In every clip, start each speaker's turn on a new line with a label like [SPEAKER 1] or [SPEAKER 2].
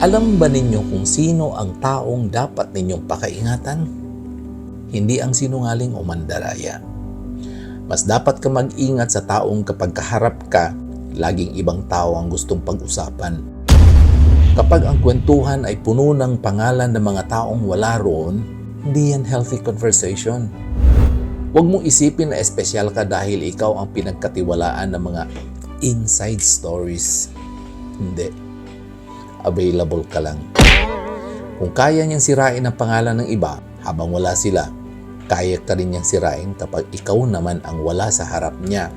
[SPEAKER 1] Alam ba ninyo kung sino ang taong dapat ninyong pakaingatan? Hindi ang sinungaling o mandaraya. Mas dapat ka mag-ingat sa taong kapag kaharap ka, laging ibang tao ang gustong pag-usapan. Kapag ang kwentuhan ay puno ng pangalan ng mga taong wala roon, hindi yan healthy conversation. Huwag mong isipin na espesyal ka dahil ikaw ang pinagkatiwalaan ng mga inside stories. Hindi. Available ka lang. Kung kaya niyang sirain ang pangalan ng iba habang wala sila, kaya ka rin niyang sirain kapag ikaw naman ang wala sa harap niya.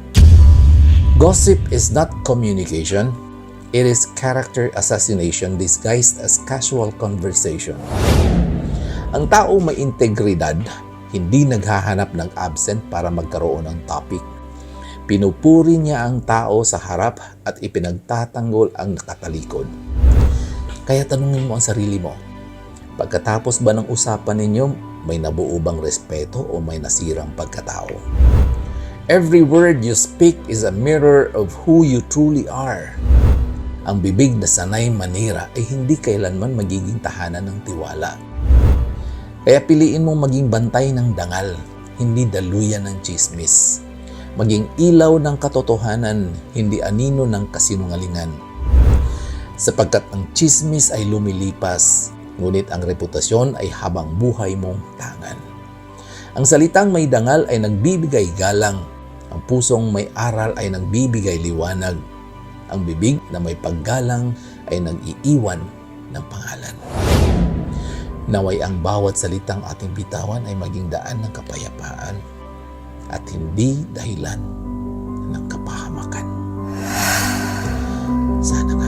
[SPEAKER 1] Gossip is not communication. It is character assassination disguised as casual conversation. Ang tao may integridad, hindi naghahanap ng absent para magkaroon ng topic. Pinupuri niya ang tao sa harap at ipinagtatanggol ang nakatalikod. Kaya tanungin mo ang sarili mo, pagkatapos ba ng usapan ninyo, may nabuo bang respeto o may nasirang pagkatao? Every word you speak is a mirror of who you truly are. Ang bibig na sanay manira ay hindi kailanman magiging tahanan ng tiwala. Kaya piliin mong maging bantay ng dangal, hindi daluyan ng tsismis. Maging ilaw ng katotohanan, hindi anino ng kasinungalingan. Sapagkat ang tsismis ay lumilipas, ngunit ang reputasyon ay habang buhay mong tangan. Ang salitang may dangal ay nagbibigay galang, ang pusong may aral ay nagbibigay liwanag, ang bibig na may paggalang ay nag-iiwan ng pangalan. Naway ang bawat salitang ating bitawan ay maging daan ng kapayapaan at hindi dahilan ng kapahamakan. Sana nga.